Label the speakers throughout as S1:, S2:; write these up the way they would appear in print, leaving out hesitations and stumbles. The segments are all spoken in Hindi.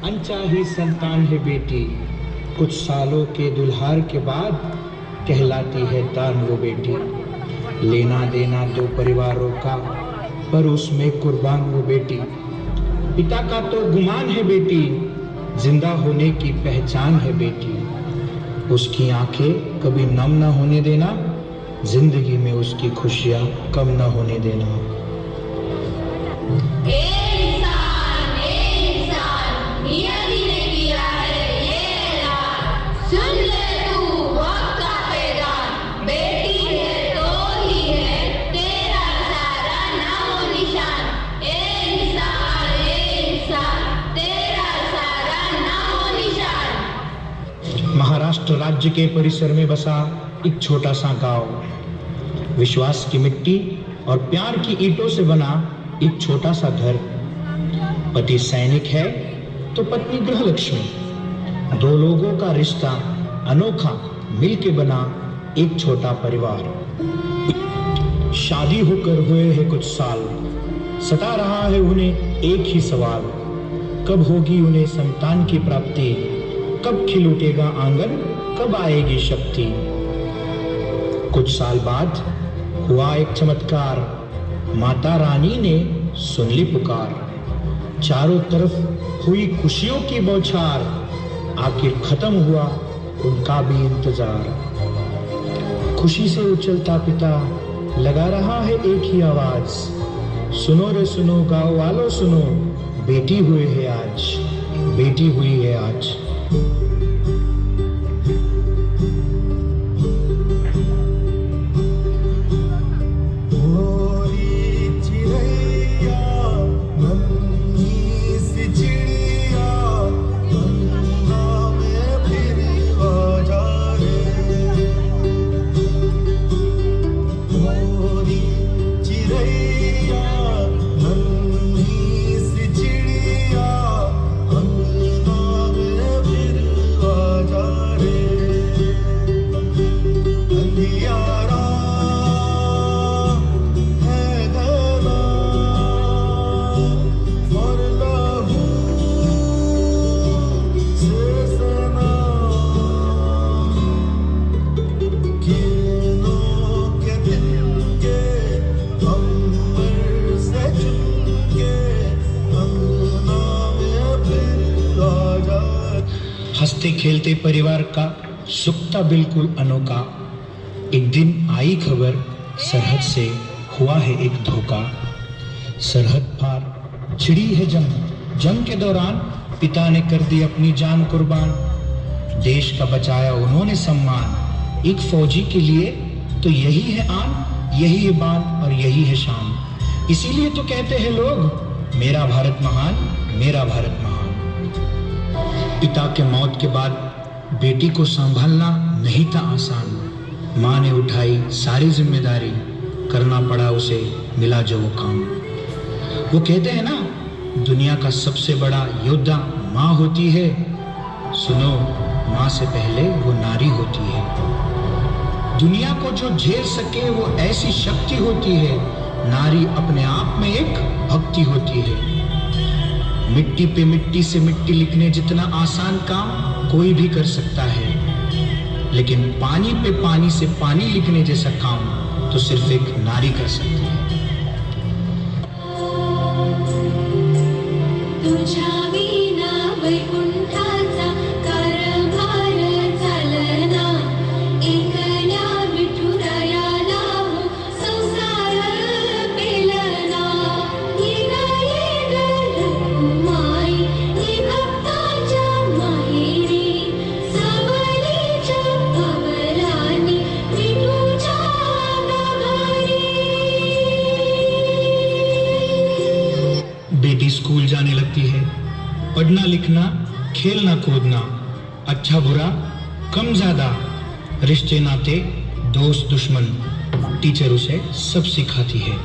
S1: अनचाही संतान है बेटी, कुछ सालों के दुल्हार के बाद कहलाती है दान वो बेटी। लेना देना दो परिवारों का, पर उसमें कुर्बान वो बेटी। पिता का तो गुमान है बेटी, जिंदा होने की पहचान है बेटी। उसकी आंखें कभी नम न होने देना, जिंदगी में उसकी खुशियां कम न होने देना। महाराष्ट्र राज्य के परिसर में बसा एक छोटा सा गांव, विश्वास की मिट्टी और प्यार की ईंटों से बना एक छोटा सा घर। पति सैनिक है तो पत्नी गृहलक्ष्मी, दो लोगों का रिश्ता अनोखा मिलके बना एक छोटा परिवार। शादी होकर हुए हैं कुछ साल, सता रहा है उन्हें एक ही सवाल, कब होगी उन्हें संतान की प्राप्ति, कब खिल उठेगा आंगन, कब आएगी शक्ति। कुछ साल बाद हुआ एक चमत्कार, माता रानी ने सुन ली पुकार। चारों तरफ हुई खुशियों की बौछार, आखिर खत्म हुआ उनका भी इंतजार। खुशी से उछलता पिता लगा रहा है एक ही आवाज, सुनो रे सुनो गाँव वालों सुनो, बेटी हुई है आज, बेटी हुई है आज। हंसते खेलते परिवार का सुख था बिल्कुल अनोखा। एक दिन आई खबर सरहद से हुआ है एक धोखा। सरहद पार छिड़ी है जंग, जंग के दौरान पिता ने कर दी अपनी जान कुर्बान। देश का बचाया उन्होंने सम्मान, एक फौजी के लिए तो यही है आन, यही है बान और यही है शान। इसीलिए तो कहते हैं लोग, मेरा भारत महान, मेरा भारत महान। पिता के मौत के बाद बेटी को संभालना नहीं था आसान। माँ ने उठाई सारी जिम्मेदारी, करना पड़ा उसे मिला जो वो काम। वो कहते हैं ना, दुनिया का सबसे बड़ा योद्धा माँ होती है। सुनो, माँ से पहले वो नारी होती है। दुनिया को जो झेल सके वो ऐसी शक्ति होती है, नारी अपने आप में एक भक्ति होती है। मिट्टी पे मिट्टी से मिट्टी लिखने जितना आसान काम कोई भी कर सकता है, लेकिन पानी पे पानी से पानी लिखने जैसा काम तो सिर्फ एक नारी कर सकती है। बेटी स्कूल जाने लगती है, पढ़ना लिखना खेलना कूदना, अच्छा बुरा कम ज्यादा, रिश्ते नाते दोस्त दुश्मन, टीचर उसे सब सिखाती है।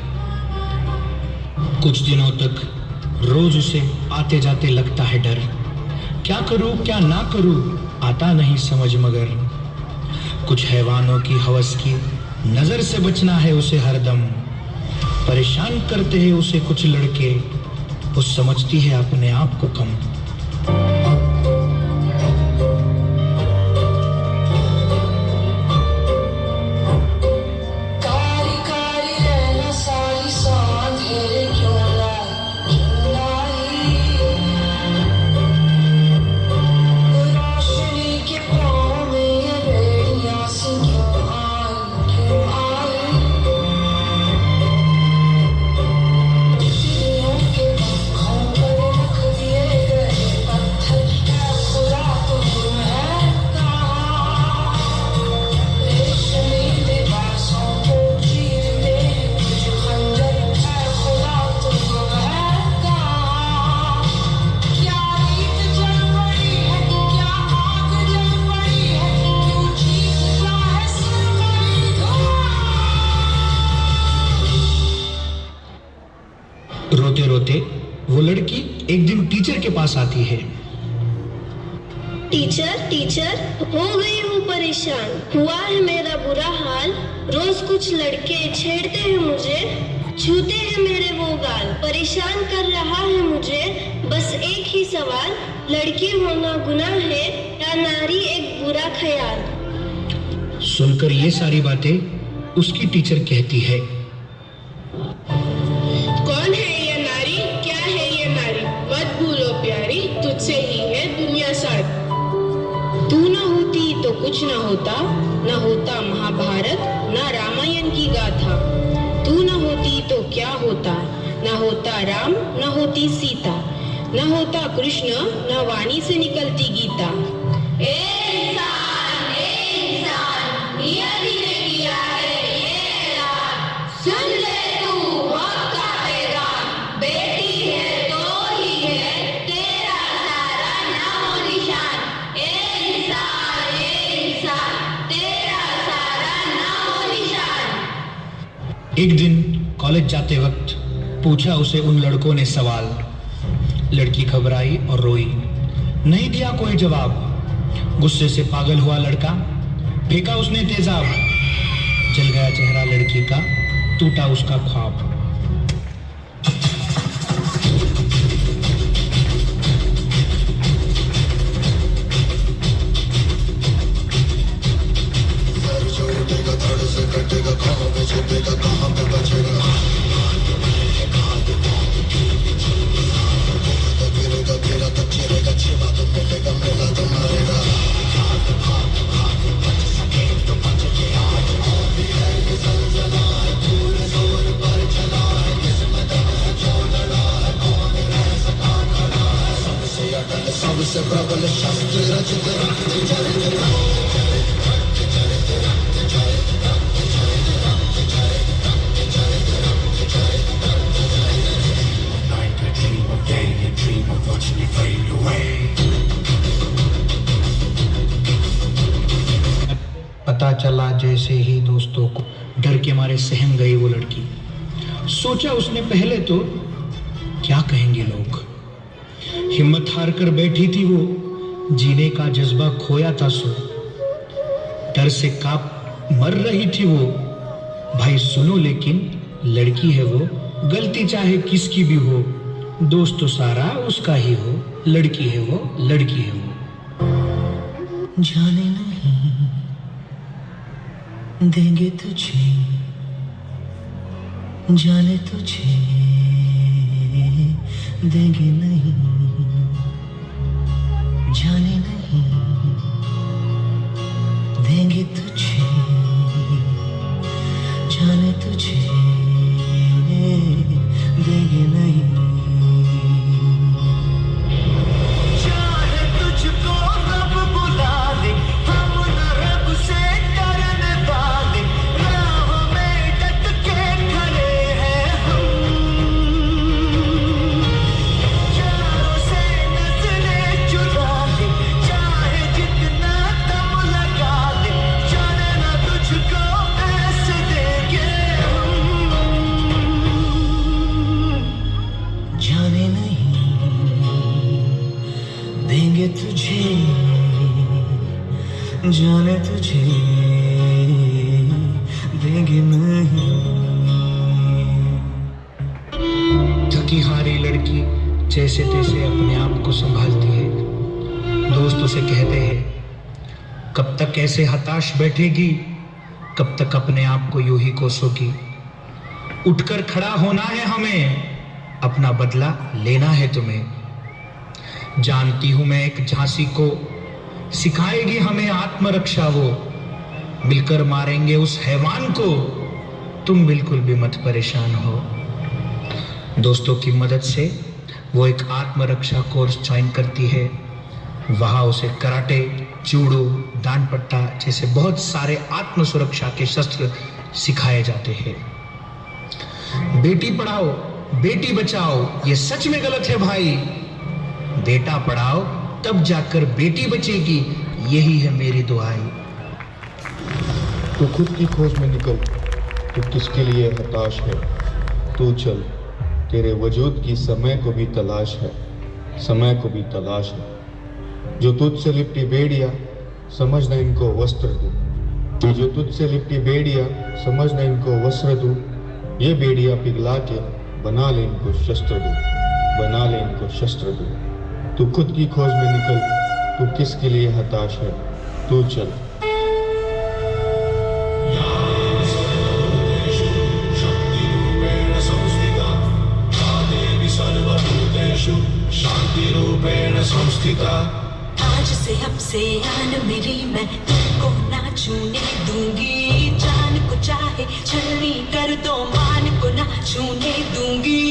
S1: कुछ दिनों तक रोज उसे आते जाते लगता है डर, क्या करूं क्या ना करूं आता नहीं समझ मगर। कुछ हैवानों की हवस की नजर से बचना है उसे हरदम। परेशान करते हैं उसे कुछ लड़के, वो समझती है अपने आप को कम। रोते रोते वो लड़की एक दिन टीचर के पास आती है।
S2: टीचर टीचर, हो गई हूँ परेशान, हुआ है मेरा बुरा हाल। रोज कुछ लड़के छेड़ते हैं मुझे, छूते हैं मेरे वो गाल। परेशान कर रहा है मुझे बस एक ही सवाल, लड़की होना गुनाह है या नारी एक बुरा ख्याल।
S1: सुनकर ये सारी बातें उसकी टीचर कहती है,
S3: कौन है ये नारी, क्या है ये नारी, मत भूलो प्यारी, तुझसे ही है दुनिया सारी। तू न होती तो कुछ न होता, न होता महाभारत न रामायण की गाथा। तू न होती तो क्या होता, न होता राम न होती सीता, न होता कृष्ण न वाणी से निकलती गीता। नियति ने किया है ये ऐलान, सुन ले तू वक्त का पैगाम। बेटी है तो ही है तेरा सारा नामो निशान। इंसान तेरा सारा नामो निशान।
S1: एक दिन कॉलेज जाते वक्त पूछा उसे उन लड़कों ने सवाल। लड़की घबराई और रोई, नहीं दिया कोई जवाब। गुस्से से पागल हुआ लड़का, फेंका उसने तेजाब। जल गया चेहरा लड़की का, टूटा उसका ख्वाब। सबसे प्रबल शस्त्र रचित पता चला जैसे ही दोस्तों को, डर के मारे सहम गई वो लड़की। सोचा उसने पहले तो क्या कहेंगे लोग। हिम्मत हार कर बैठी थी वो, जीने का जज्बा खोया था सो। डर से कांप मर रही थी वो। भाई सुनो लेकिन लड़की है वो, गलती चाहे किसकी भी हो, दोस्त तो सारा उसका ही हो। लड़की है वो, लड़की है वो। जाने नहीं देंगे तुझे, जाने तुझे देंगे नहीं, जाने नहीं देंगे तुझे, जाने तुझे देंगे नहीं। चाहे तुझको रब बुला ले, हम न रब से डरने वाले, राह में डट के खड़े हैं हम। चारों से नजरें चुरा ले, चाहे जितना दम लगा ले, जाने ना तुझको ऐसे देंगे हम। जाने नहीं देंगे तुझे, जाने तुझे देंगे नहीं। थकी हारी लड़की जैसे तैसे अपने आप को संभालती है। दोस्त उसे कहते हैं, कब तक ऐसे हताश बैठेगी, कब तक अपने आप को यूं ही कोसोगी। उठकर खड़ा होना है हमें, अपना बदला लेना है तुम्हें। जानती हूं मैं एक झांसी को, सिखाएगी हमें आत्मरक्षा वो। मिलकर मारेंगे उस हैवान को, तुम बिल्कुल भी मत परेशान हो। दोस्तों की मदद से वो एक आत्मरक्षा कोर्स ज्वाइन करती है। वहाँ उसे कराटे, जूडो, दानपट्टा जैसे बहुत सारे आत्म सुरक्षा के शस्त्र सिखाए जाते हैं। बेटी पढ़ाओ, बेटी बचाओ, ये सच में गलत है भाई। बेटा पढ़ाओ तब जाकर बेटी बचेगी, यही है मेरी दुआई।
S4: तू खुद की खोज में निकल, तू किसके लिए हताश है। तू चल, तेरे वजूद की समय को भी तलाश है, समय को भी तलाश है। जो तुझसे लिपटी बेड़िया, समझना इनको वस्त्र दूं। जो तुझसे लिपटी बेड़िया, समझना इनको वस्त्र दूं। ये बेड़िया पिघला के बना ले इनको शस्त्र दूं, बना ले इनको शस्त्र दूं। तू खुद की खोज में निकल, तू किसके लिए हताश है। तू चल।
S5: शांति रूपेण संस्थिता।
S6: आज से अब से आन मेरी, मैं तुमको ना छूने दूंगी। जान को चाहे छलनी कर दो, मान को ना छूने दूंगी।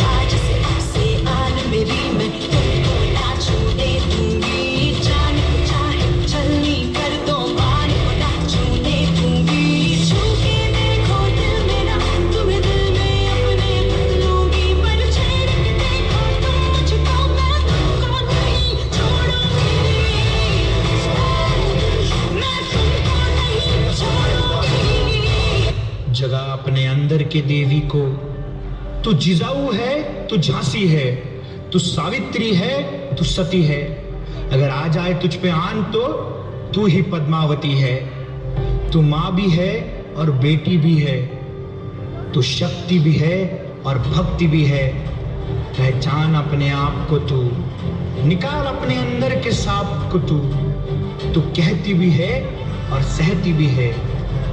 S6: आज से अब से आन मेरी, मैं तुमको ना छूने दूंगी। जान को चाहे छलनी कर दो, मान को ना छूने दूंगी। छू के देखो दिल मेरा, तुम्हें दिल में अपने रख लूंगी। पर छेड़ के देखो तुम मुझको, मैं तुमको नहीं छोड़ूंगी। मैं तुमको नहीं छोड़ूंगी।
S1: जगा अपने अंदर के देवी को। तू जिजाऊ है, तू झांसी है, तू सावित्री है, तू सती है। अगर आ जाए तुझ पे आन तो तू ही पद्मावती है। तू माँ भी है और बेटी भी है, तू शक्ति भी है और भक्ति भी है। पहचान अपने आप को तू, निकाल अपने अंदर के सांप को तू। तू कहती भी है और सहती भी है,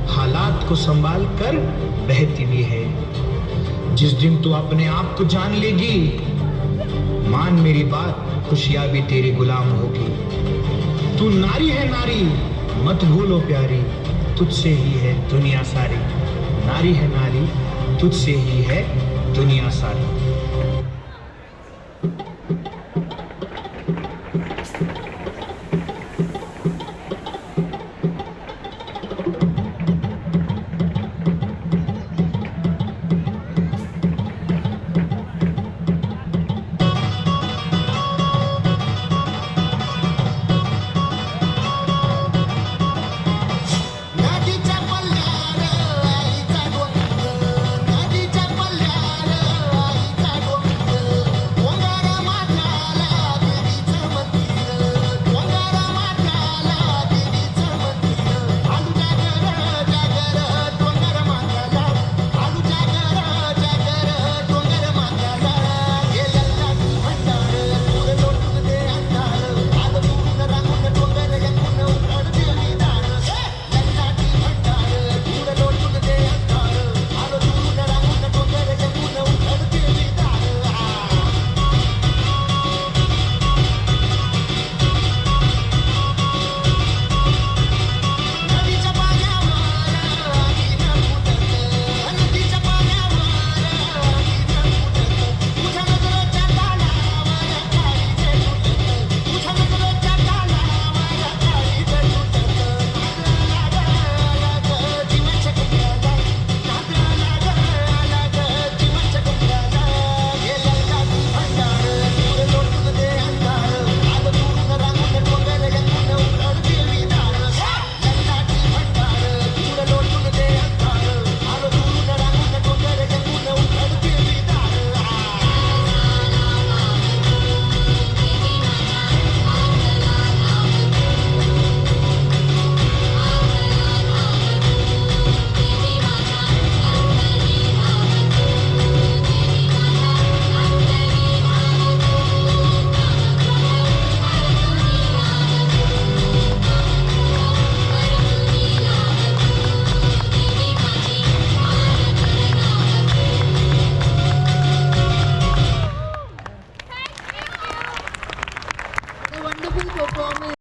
S1: हालात को संभाल कर बहती भी है। जिस दिन तू अपने आप को जान लेगी, मान मेरी बात, खुशियां भी तेरी गुलाम होगी। तू नारी है नारी, मत भूलो प्यारी, तुझसे ही है दुनिया सारी। नारी है नारी, तुझसे ही है दुनिया सारी।